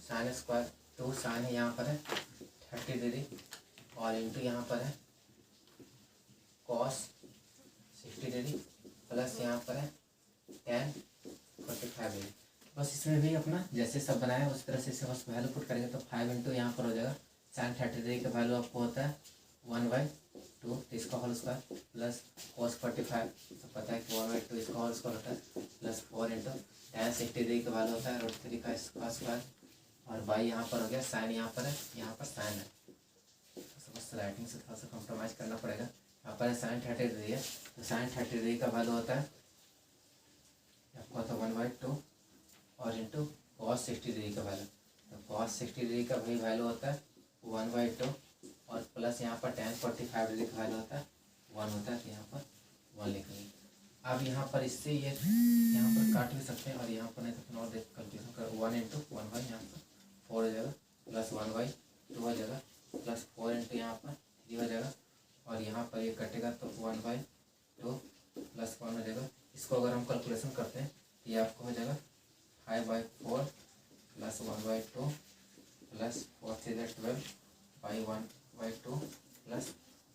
A: साइन स्क्वायर 2 साइन है यहाँ पर है 30 डिग्री और इंटू यहाँ पर है cos 60 डिग्री प्लस यहाँ पर है tan 45 डिग्री। बस इसमें भी अपना जैसे सब बनाया उस तरह से इसे बस वैल्यू पुट करेंगे तो 5 इंटू यहाँ पर हो जाएगा साइन 30 डिग्री का वैल्यू आपको होता है 1/2, तो इसका होल स्क्वायर प्लस cos 45 तो पता है कि 1/2 इसका होल स्क्वायर होता है प्लस 4 इंटू tan 60 डिग्री का वैल्यू होता है √3 का इसका स्क्वायर, और बाई यहाँ पर हो गया साइन यहाँ पर है, यहाँ पर साइन है, तो बस राइटिंग से थोड़ा सा कॉम्प्रोमाइज़ करना पड़ेगा। यहाँ पर साइन 30 डिग्री है तो साइन 30 डिग्री का वैल्यू होता है आपको होता है 1/2 और इंटू cos 60 डिग्री का वैल्यू, तो cos 60 डिग्री का वही वैल्यू होता है 1/2 और प्लस यहाँ पर tan 45 डिग्री का वैल्यू होता है 1 होता है, तो यहाँ पर 1 लिखेंगे। अब यहाँ पर इससे ये यहाँ पर काट भी सकते हैं, और यहाँ पर नहीं तो फिर और देख कैलकुलेशन कर 1 इंटू 1/, यहाँ पर 4 हो जाएगा प्लस 1/2 हो जाएगा प्लस 4 इंटू यहाँ पर 3 हो जाएगा, और यहाँ पर ये कटेगा तो 1/2 प्लस 1 हो जाएगा। इसको अगर हम कैलकुलेशन करते हैं तो ये आपको हो जाएगा 5/4 प्लस 1/2 प्लस 4 3 12/1/2 प्लस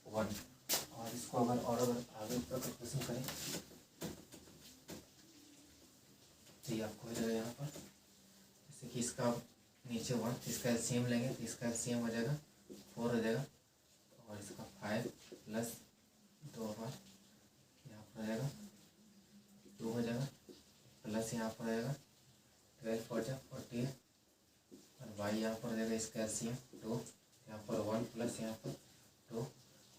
A: 1, और इसको अगर आगे ऊपर कैलकुलेशन करें तो ये आपको हो जाएगा यहाँ पर, जैसे कि इसका नीचे 1 इसका एलसीएम लेंगे तो इसका एलसीएम हो जाएगा 4 हो जाएगा, और इसका 5 प्लस 2 बार यहाँ पर हो जाएगा 2 हो जाएगा, प्लस यहाँ पर हो जाएगा 12 4 जा 48, और वाई यहाँ पर हो जाएगा इसका एलसीएम 2, यहाँ पर 1 प्लस यहाँ पर 2।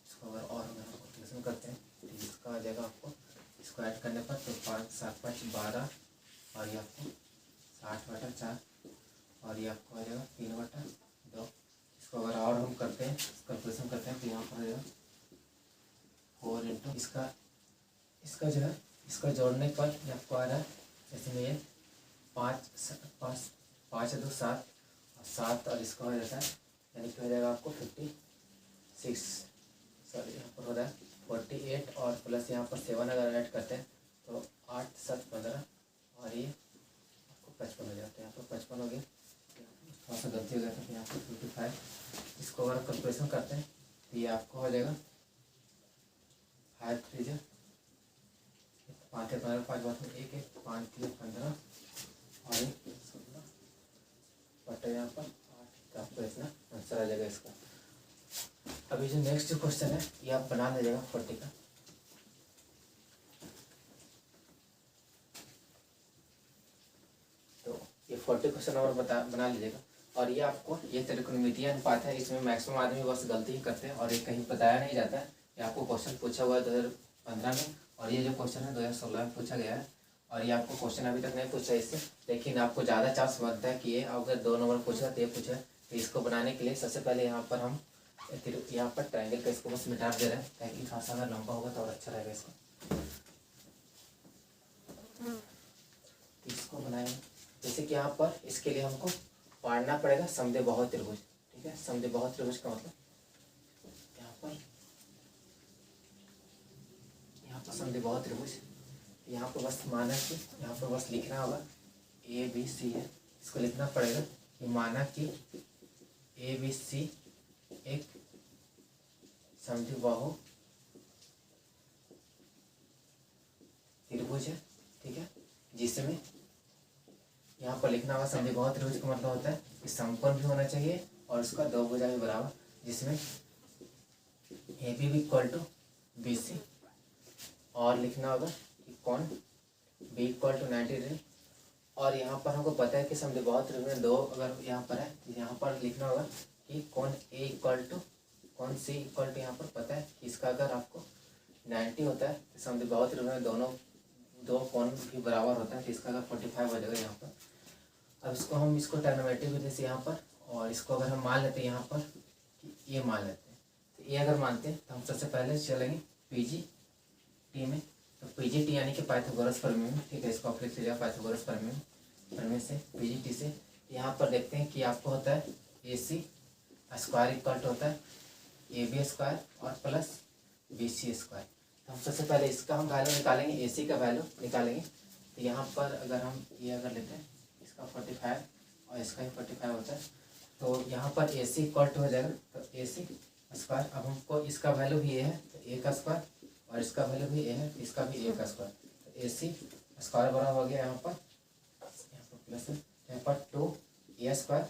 A: इसको अगर और अगर हम कैलकुलेशन करते हैं तो इसका आ जाएगा आपको, इसको ऐड करने पर तो 5 7 5 12, और ये आपको 60/4, और ये आपको आ जाएगा 3/2। इसको अगर और हम करते हैं, कैलकुलेशन करते हैं तो यहाँ पर आ जाएगा 4 इंटू इसका जो है इसका जोड़ने पर ये आपको आ रहा है, जैसे में ये 5 5 2 7 और 7, और इसका हो जाता है यानी कि हो जाएगा आपको 56, सॉरी यहाँ पर हो रहा है 48, और प्लस यहाँ पर 7 अगर ऐड करते हैं तो 8 7 15, और ये आपको 55 हो जाता है। यहाँ पर 55 हो गया, थोड़ा सा गलती हो गया था यहाँ पर 55। इसको अगर कैलकुलेशन करते हैं तो ये आपको हो जाएगा 5 3 5 15 5 बात में 1 1 5 3 15, और 16 बटे यहाँ पर 8, तो आपको इतना आंसर आ जाएगा इसका। अभी जो नेक्स्ट जो क्वेश्चन है ये आप बना लीजिएगा 40 का। तो ये 40 क्वेश्चन और बना लीजिएगा, और ये आपको ये त्रिकोणमितीय अनुपात है, इसमें मैक्सिमम आदमी बस गलती ही करते हैं और ये कहीं बताया नहीं जाता है। ये आपको क्वेश्चन पूछा हुआ है 2015 में, और ये जो क्वेश्चन है 2016 में पूछा गया है, और ये आपको क्वेश्चन अभी तक नहीं पूछा इससे, लेकिन आपको ज़्यादा चांस बनता है कि ये अगर 2 नंबर पूछा तो ये पूछा। तो इसको बनाने के लिए सबसे पहले यहाँ पर हम यहाँ पर ट्रायंगल का इसको बस मिटा दे रहे हैं, ताकि थोड़ा सा अगर लंबा होगा तो और अच्छा रहेगा इसको। इसको बनाएंगे जैसे कि यहाँ पर इसके लिए हमको पढ़ना पड़ेगा समद्विबाहु त्रिभुज। ठीक है, समद्विबाहु त्रिभुज का मतलब यहाँ पर समद्विबाहु त्रिभुज, यहाँ पर बस माना कि यहाँ पर बस लिखना होगा ABC है, इसको लिखना पड़ेगा कि माना कि ABC एक समद्विबाहु त्रिभुज है। ठीक है, जिसमें यहाँ पर लिखना होगा समद्विबाहु त्रिभुज का मतलब होता है कि समकोण भी होना चाहिए और उसका 2 भुजा भी बराबर, जिसमें AB भी इक्वल टू BC, और लिखना होगा कि कोण B इक्वल टू 90 डिग्री। और यहाँ पर हमको पता है कि समद्विबाहु त्रिभुज में 2 अगर यहाँ पर है तो यहाँ पर लिखना होगा कि कोण A इक्वल टू कोण C इक्वल टू, यहाँ पर पता है कि इसका अगर आपको 90 होता है तो समद्विबाहु त्रिभुज में दोनों 2 कोण भी बराबर होता है, तो इसका अगर 45 हो जाएगा यहाँ पर। अब इसको ट्रिग्नोमेट्रिक विधि से यहाँ पर, और इसको अगर हम मान लेते हैं यहाँ पर कि ये मान लेते हैं, तो ये अगर मानते हैं तो हम सबसे पहले चलेंगे PGT में। तो PGT यानी कि पाइथागोरस प्रमेय में। ठीक है, इसको आप लिख लीजिएगा पाइथागोरस प्रमेय से PGT से यहाँ पर देखते हैं कि आपको होता है AC स्क्वायर इक्वल टू होता है AB स्क्वायर और प्लस BC स्क्वायर। तो हम सबसे पहले इसका हम वैल्यू निकालेंगे, AC का वैल्यू निकालेंगे। तो यहाँ पर अगर हम ये अगर लेते हैं इसका 45 और इसका ही 45 होता है, तो यहाँ पर AC इक्वल टू हो जाएगा तो AC स्क्वायर। अब हमको इसका वैल्यू भी A है तो A का स्क्वायर, और इसका वैल्यू भी A है तो इसका भी A का स्क्वायर, तो AC स्क्वायर बराबर हो गया यहाँ पर प्लस है यहाँ पर 2A स्क्वायर,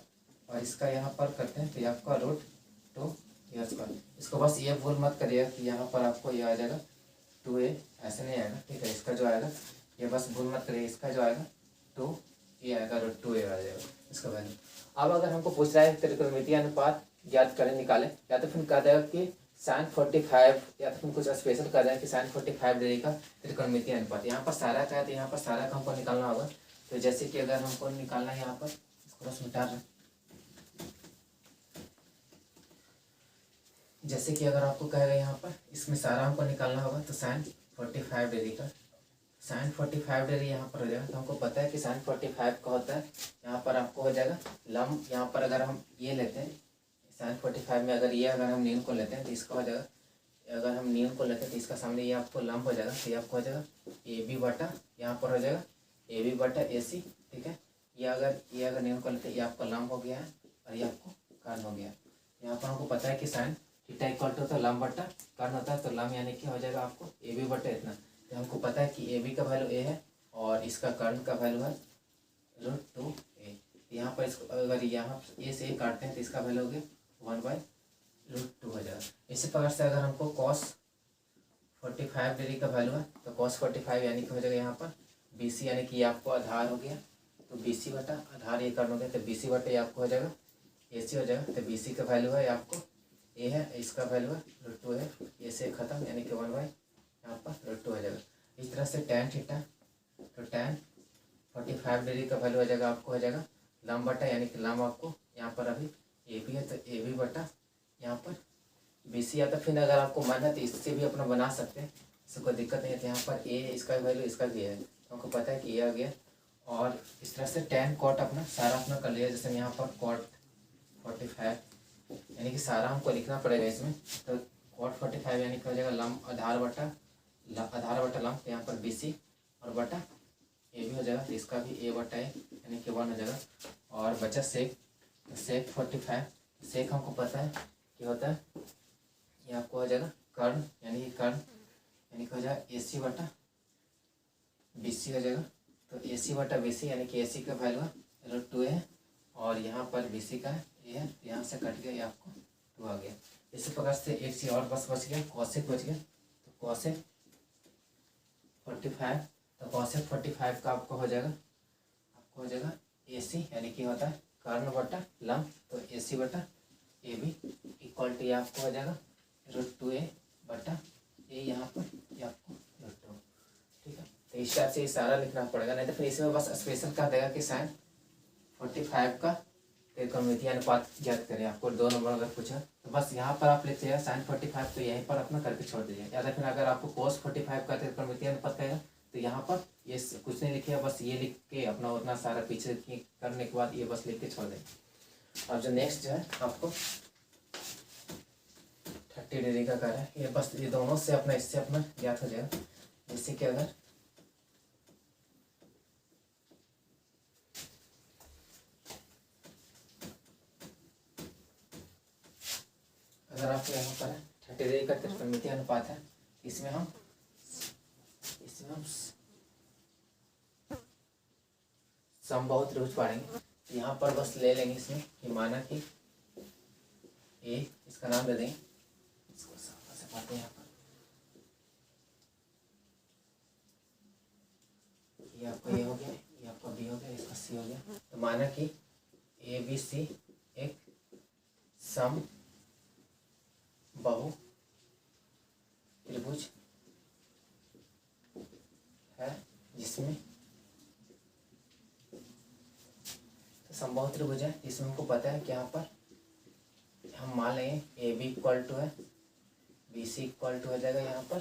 A: और इसका यहाँ पर करते हैं तो ये आपका √2A स्क्वायर। इसको बस ये भूल मत करिएगा कि यहाँ पर आपको ये आ जाएगा 2A, ऐसे नहीं आएगा। ठीक है, इसका जो आएगा ये बस भूल मत करिए, इसका जो आएगा 2A आएगा, √2A आ जाएगा इसका वैल्यू। अब अगर हमको पूछ रहा है त्रिकोणमितीय अनुपात ज्ञात करें निकालें, या तो फिर कह देगा कि sin 45, या तो फिर कुछ स्पेशल कर देगा कि sin 45 डिग्री का त्रिकोणमितीय अनुपात। यहाँ पर सारा का है तो यहाँ पर सारा का हमको निकालना होगा। तो जैसे कि अगर हमको निकालना है यहाँ पर, इसको बस मिटा रहे, जैसे कि अगर आपको कहेगा यहाँ पर इसमें सारा हमको निकालना होगा तो sin 45 डिग्री का sin 45 डिग्री यहाँ पर हो जाएगा। तो हमको पता है कि sin 45 का होता है यहाँ पर आपको हो जाएगा लंब। यहाँ पर अगर हम ये लेते हैं sin 45 में अगर ये अगर हम न्यून को लेते हैं तो इसका हो जाएगा, अगर हम न्यून को लेते हैं तो इसका सामने ये आपको लंब हो जाएगा, तो ये आपको हो जाएगा AB बटा यहाँ पर हो जाएगा AB बटा AC। ठीक है, ये अगर न्यून को लेते हैं ये आपका लंब हो गया है और ये आपको कर्ण हो गया है। यहाँ पर हमको पता है कि sin थीटा इक्वल टू तो लंब बटा कर्ण होता है, तो लंब यानी कि हो जाएगा आपको AB बटा इतना। तो हमको पता है कि AB का वैल्यू A है और इसका कर्ण का वैल्यू है √2A। यहाँ पर इसको अगर यहाँ A से A काटते हैं तो इसका वैल्यू हो गया 1/2। √2 हो जाएगा। इसी प्रकार से अगर हमको cos 45 डिग्री का वैल्यू है तो cos 45 यानी कि हो जाएगा यहाँ पर BC, यानी कि ये आपको आधार हो गया, तो BC बटा आधार ये करना हो गया, तो BC बटा ये आपको हो जाएगा AC हो जाएगा। तो BC का वैल्यू है आपको A है, इसका वैल्यू है √2 है, ये से खत्म, यानी कि 1 बाई यहाँ पर √2 हो जाएगा। इस तरह से tan थीटा, तो tan 45 डिग्री का वैल्यू हो जाएगा आपको हो जाएगा लंब बटा, यानी कि लंब आपको यहाँ पर अभी AB है तो AB बटा यहाँ पर BC, या तो फिर अगर आपको मन है तो इससे भी अपना बना सकते हैं, इससे कोई दिक्कत नहीं है। तो यहाँ पर A इसका वैल्यू इसका भी है, तो हमको पता है कि ये आ गया। और इस तरह से tan cot अपना सारा अपना कर लिया, जैसे यहाँ पर cot 45 यानी कि सारा हमको लिखना पड़ेगा इसमें, तो cot 45 यानी कि हो जाएगा लंब आधार बटा लंब, यहाँ पर BC और बटा AB हो जाएगा, तो इसका भी A बटा A यानी कि 1 हो जाएगा। और बचा सेक, तो सेक 45, सेक हमको पता है कि होता है ये आपको हो जाएगा कर्ण, यानी कि कर्ण यानी कि हो जाएगा AC बटा BC हो जाएगा। तो AC बटा BC यानी कि AC का वैल्यू है √2 है, और यहाँ पर BC का ये है, यहाँ से कट गया, ये आपको 2 आ गया। इसी प्रकार से एक चीज और बच गया, कॉसेक बच गया, तो कॉसेक 45, तो कॉसेक 45 का आपको हो जाएगा AC, यानी कि होता है कर्ण बटा लंब, तो AC बटा AB इक्वल टू आपको हो जाएगा √2A बटा A, यहाँ पर ये आपको √2, ठीक है। तो इस टाइप से ये सारा लिखना पड़ेगा, नहीं तो फिर इसमें बस स्पेशल कह देगा कि sin 45 का त्रिकोणमितीय अनुपात ज्ञात करें। आपको 2 नंबर अगर पूछा तो बस यहाँ पर आप लिख दीजिएगा sin 45, तो यहीं पर अपना करके छोड़ दीजिए, या फिर अगर आपको cos 45 का त्रिकोणमितीय अनुपात कहेगा तो यहाँ पर ये कुछ नहीं लिखिएगा, बस ये लिख के अपना उतना सारा पीछे करने के बाद ये बस लिख के छोड़ दें। अब जो नेक्स्ट जो है आपको 30 डिग्री का कर है, ये बस ये दोनों से अपना इससे अपना ज्ञात हो जाएगा। जैसे कि अगर आपको यहाँ पर 30 डिग्री का त्रिकोणमितीय अनुपात है, इसमें हम समबाहु त्रिभुज पढ़ेंगे। यहाँ पर बस ले लेंगे इसमें कि माना कि A, इसका नाम दे देंगे, इसको से पढ़ते हैं यहाँ पर, ये आपका A हो गया, ये आपका B हो गया, इसका C हो गया। तो माना कि ABC एक सम बहु त्रिभुज है, जिसमें समबाहु त्रिभुज है, इसमें हमको पता है कि यहाँ पर हम मान लेंगे AB इक्वल टू है BC इक्वल टू हो जाएगा, यहाँ पर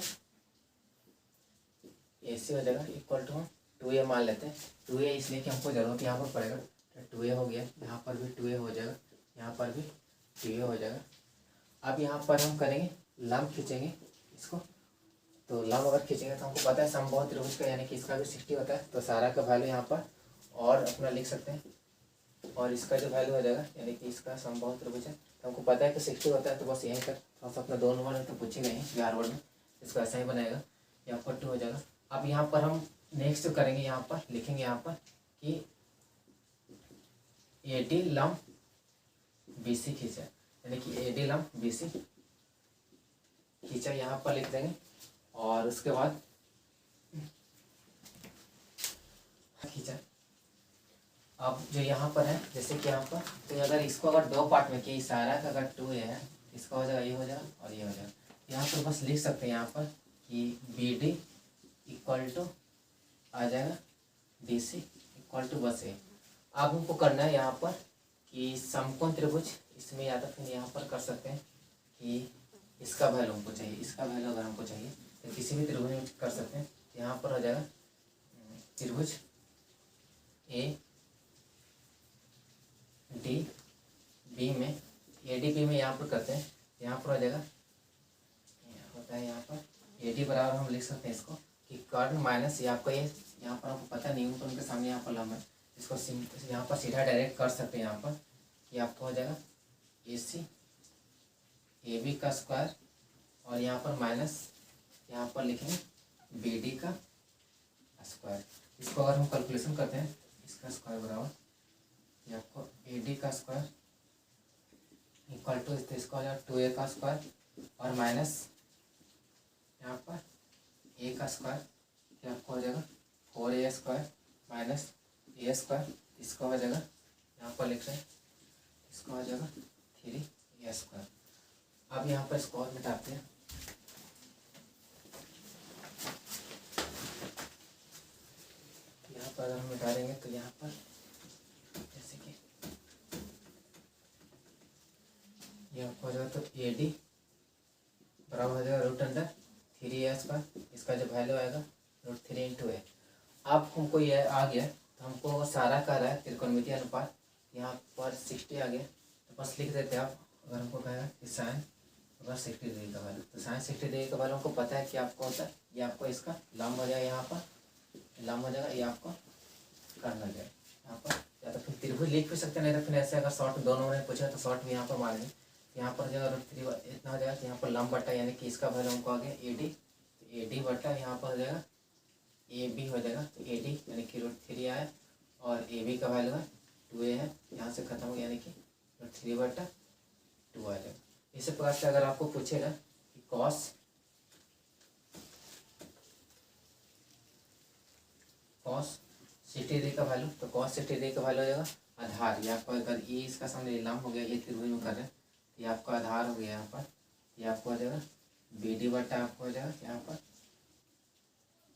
A: AC हो जाएगा इक्वल टू हम 2A मान लेते हैं। 2A इसलिए कि हमको जरूरत यहाँ पर पड़ेगा, तो 2A हो गया, यहाँ पर भी 2A हो जाएगा, यहाँ पर भी 2A हो जाएगा। अब यहाँ पर हम करेंगे लंब खींचेंगे इसको, तो लंब अगर खींचेंगे तो हमको पता है समबाहु त्रिभुज का यानी कि इसका भी 60 होता है, तो सारा का वैल्यू यहाँ पर और अपना लिख सकते हैं, और इसका जो वैल्यू हो जाएगा यानी कि इसका समबाहु त्रिभुज है, तो हमको पता है कि 60 होता है, तो बस यहीं पर थोड़ा सा अपना 2 नंबर में तो पूछेगा ही बिहार बोर्ड में, इसको ऐसा ही बनाएगा, यहाँ पर 2 हो जाएगा। अब यहाँ पर हम नेक्स्ट करेंगे, यहाँ पर लिखेंगे यहाँ पर कि AD लंब BC खींचा, यानी कि AD लंब BC खींचा, यहाँ पर लिख देंगे। और उसके बाद खींचा, अब जो यहाँ पर है जैसे कि यहाँ पर, तो अगर इसको अगर 2 पार्ट में कि सारा का अगर 2A है, इसका हो जाएगा, ये हो जाएगा और ये हो जाएगा, यहाँ पर बस लिख सकते हैं यहाँ पर कि BD इक्वल टू आ जाएगा BC इक्वल टू बस A। अब हमको करना है यहाँ पर कि समकोण त्रिभुज, इसमें या तो फिर यहाँ पर कर सकते हैं कि इसका वैल्यू हमको चाहिए, इसका वैल्यू अगर हमको चाहिए तो किसी भी त्रिभुज में कर सकते हैं। यहाँ पर हो जाएगा त्रिभुज ADB में, ADB में यहाँ पर करते हैं, यहाँ पर हो जाएगा, होता है यहाँ पर AD बराबर हम लिख सकते हैं इसको कि कर्ण माइनस ये आपका, ये यहाँ पर आपको पता नहीं, उनके सामने यहाँ पर लंब है, इसको यहाँ पर सीधा डायरेक्ट कर सकते हैं यहाँ पर कि आपको हो जाएगा AC AB का स्क्वायर, और यहाँ पर माइनस यहाँ पर लिखेंगे BD का स्क्वायर। इसको अगर हम कैलकुलेशन करते हैं, इसका स्क्वायर बराबर ये आपको AD का स्क्वायर इक्वल टू इसका हो जाएगा 2a का स्क्वायर और माइनस यहाँ पर a का स्क्वायर, ये आपको हो जाएगा 4a square minus a square, इसका हो जाएगा यहाँ पर लिख रहे हैं, इसका हो जाएगा 3a स्क्वायर। अब यहाँ पर इसको और मिटाते हैं, यहाँ पर अगर हम मिटा देंगे तो यहाँ पर जैसे कि ये आपको हो जाएगा तो AD बराबर हो जाएगा रूट अंडर 3a स्क्वायर, इसका जो वैल्यू आएगा √3 इंटू ए। अब हमको ये आ गया तो हमको सारा कह रहा है त्रिकोणमितीय अनुपात, यहाँ पर 60 आ गया तो बस लिख देते हैं आप। अगर हमको कहेगा कि साइन अगर 60 डिग्री का वैल्यू, तो साइन 60 डिग्री का वैल्यू हमको पता है कि आपको होता है, ये आपको इसका लंब हो जाएगा, यहाँ पर लंब हो जाएगा, ये आपको करना जाएगा यहाँ पर, या तो फिर त्रिभुज लिख भी सकते हैं, नहीं तो फिर ऐसे अगर शॉर्ट दोनों ने पूछा तो शॉर्ट भी यहाँ पर मारेंगे। यहाँ पर जो √3 इतना हो जाएगा, तो यहाँ पर लंब बटा यानी कि इसका वैल्यू हमको आ गया AD, तो AD बटा यहाँ पर हो जाएगा AB हो जाएगा, तो AD यानी कि √3 आया और AB का वैल्यू है 2a है, यहाँ से खत्म हो गया यानी कि √3 बटा 2 आ जाएगा। इसी प्रकार से अगर आपको पूछेगा कि cos 60 डिग्री का वैल्यू, तो cos 60 डिग्री का वैल्यू हो जाएगा आधार, ये आपको अगर ये इसका सामने लंब हो गया, ये त्रिभुज में कर रहे हैं, ये आपका आधार हो गया, यहाँ पर ये आपको हो जाएगा BD बटा आपको हो जाएगा यहाँ पर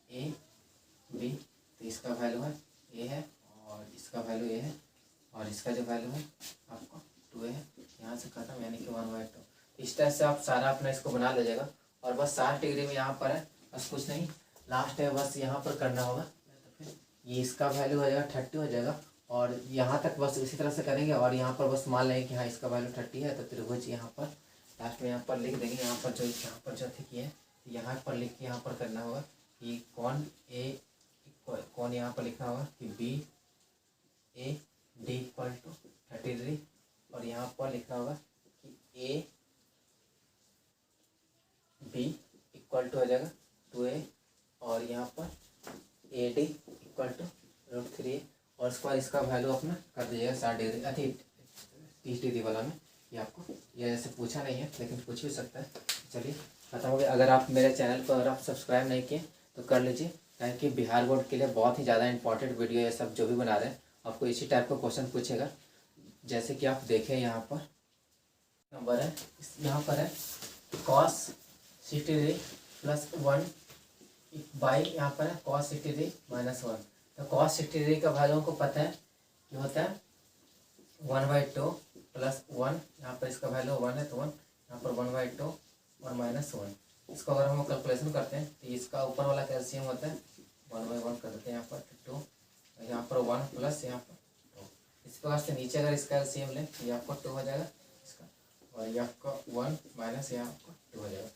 A: AB, तो इसका वैल्यू है A है और इसका वैल्यू A है और इसका जो वैल्यू है आपको 2a है, यहाँ से खत्म यानी कि 1/2। इस तरह से आप सारा अपना इसको बना लीजिएगा और बस 60 डिग्री में यहाँ पर है, बस कुछ नहीं, लास्ट है बस यहाँ पर करना होगा, तो फिर ये इसका वैल्यू हो जाएगा 30 हो जाएगा और यहाँ तक बस इसी तरह से करेंगे और यहाँ पर बस मान लेंगे कि हाँ इसका वैल्यू 30 है, तो त्रिभुज यहाँ पर लास्ट में यहाँ पर लिख देंगे, यहाँ पर जो थे किए यहाँ पर लिख के यहाँ पर करना होगा कि कौन यहाँ पर लिखना होगा कि BAD इक्वल टू 30 डिग्री और यहाँ पर लिखना होगा कि AB इक्वल टू हो जाएगा 2a और यहाँ पर AD इक्वल टू √3 और इसका वैल्यू अपना कर दीजिएगा 60 डिग्री अति 30 डिग्री वाला में। ये आपको ये ऐसे पूछा नहीं है लेकिन पूछ भी सकता है। चलिए खत्म हो गया। अगर आप मेरे चैनल को अगर आप सब्सक्राइब नहीं किए तो कर लीजिए, ताकि बिहार बोर्ड के लिए बहुत ही ज़्यादा इंपॉर्टेंट वीडियो ये सब जो भी बना रहे हैं आपको इसी टाइप का क्वेश्चन पूछेगा। जैसे कि आप देखें यहाँ पर नंबर है, यहाँ पर है cos 60 डिग्री प्लस 1 बाई यहाँ पर है cos 60 डिग्री माइनस 1। तो cos 60 डिग्री का वैल्यू हमको पता है कि होता है 1/2 प्लस 1, यहाँ पर इसका वैल्यू 1 है तो 1, यहाँ पर 1/2 और माइनस 1। इसको अगर हम कैलकुलेशन करते हैं तो इसका ऊपर वाला कैल्शियम होता है 1/1 कर देते हैं, यहाँ पर 2, यहाँ पर 1 प्लस यहाँ पर 2। इस प्रकार से नीचे अगर इसका कैल्शियम लें तो ये आपको 2 हो जाएगा इसका, और ये आपका 1 माइनस यहाँ आपको 2 हो जाएगा।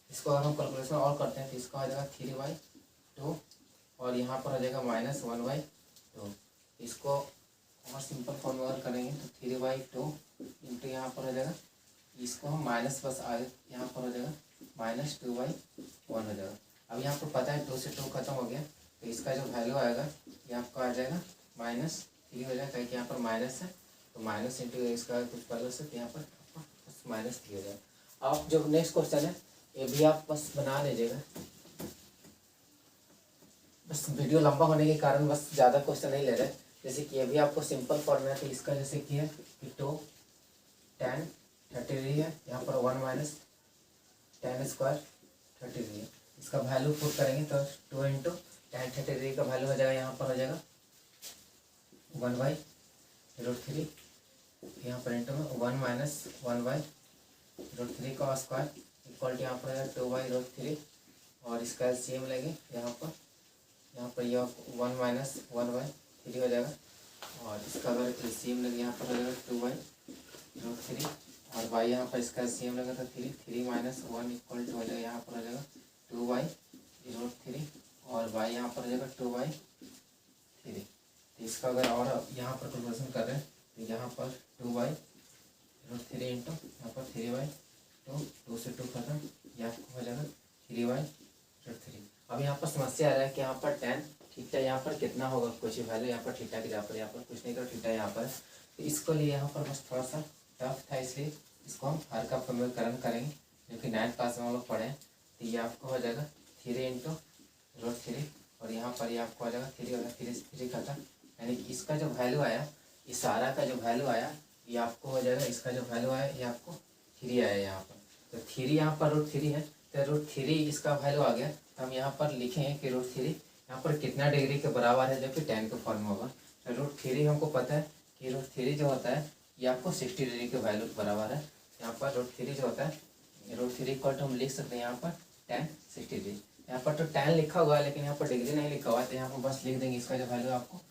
A: इसको अगर हम कैलकुलेशन और करते हैं तो इसका हो जाएगा 3/2 और यहाँ पर हो जाएगा माइनस 1/2। इसको और सिंपल फॉर्म में अगर करेंगे तो 3/2 इंटू यहाँ पर हो जाएगा, इसको हम माइनस बस आगे यहाँ पर हो जाएगा -2/1 हो जाएगा। अब यहाँ पर पता है 2 से 2 खत्म हो गया तो इसका जो वैल्यू आएगा ये आपका आ जाएगा -3 हो जाएगा, क्योंकि यहाँ पर माइनस है तो माइनस इंटू इसका कुछ प्लस है तो यहाँ पर आपको बस -3 हो जाएगा। आप जो नेक्स्ट क्वेश्चन है ये भी आप बस बना लीजिएगा, बस वीडियो लंबा होने के कारण बस ज़्यादा क्वेश्चन नहीं ले रहे। जैसे कि ये भी आपको सिंपल फॉर्म है तो इसका जैसे कि है कि 2 tan 30 डिग्री है, यहाँ पर 1 माइनस tan स्क्वायर 30 डिग्री है। इसका वैल्यू पुट करेंगे तो 2 इंटू tan 30 डिग्री का वैल्यू हो जाएगा, यहाँ पर हो जाएगा 1/√3, यहाँ पर इंटू में 1 माइनस 1/√3 का स्क्वायर इक्वल टू यहाँ पर हो जाएगा 2/√3 और इसका एलसीएम लेंगे यहाँ पर यह 1 माइनस 1/3 हो जाएगा और इसका अगर एलसीएम लगे यहाँ पर हो जाएगा 2/√3 और y यहाँ पर इसका एलसीएम लगा तो 3 माइनस 1 इक्वल टू हो जाएगा यहाँ पर हो जाएगा 2/√3 और y यहाँ पर हो जाएगा 2/3। तो इसका अगर और यहाँ पर कैलकुलेशन कर रहे हैं तो यहाँ पर 2/√3 इंटू यहाँ पर 3/2, 2 से 2 खत्म, यहाँ हो जाएगा 3/√3। अब यहाँ पर समस्या आ रहा है कि यहाँ पर tan थीटा यहाँ पर कितना होगा, कुछ वैल्यू यहाँ पर थीटा के यहाँ पर कुछ नहीं कर थीटा यहाँ पर, तो इसको लिए यहाँ पर बस थोड़ा सा टफ था इसलिए इसको हम हर का समीकरण करेंगे, जो कि 9th क्लास में हम लोग पढ़े हैं। तो ये आपको हो जाएगा 3 इंटू √3, और यहाँ पर ये आपको आ जाएगा 3 होगा, 3 से 3 कटा, यानी कि इसका जो वैल्यू आया, इस सारा का जो वैल्यू आया ये आपको हो जाएगा, इसका जो वैल्यू आया ये आपको 3 आया यहाँ पर। तो 3 यहाँ पर √3 है, तो √3 इसका वैल्यू आ गया। तो हम यहाँ पर लिखेंगे कि √3 यहाँ पर कितना डिग्री के बराबर है, जो कि tan के फॉर्म में होगा। तो √3 हमको पता है कि √3 जो होता है ये आपको 60 डिग्री के वैल्यू के बराबर है। यहाँ पर √3 जो होता है, √3 इक्वल टू हम लिख सकते हैं यहाँ पर tan 60 डिग्री। यहाँ पर तो tan लिखा हुआ है, लेकिन यहाँ पर डिग्री नहीं लिखा हुआ है, तो यहाँ पर बस लिख देंगे इसका जो वैल्यू आपको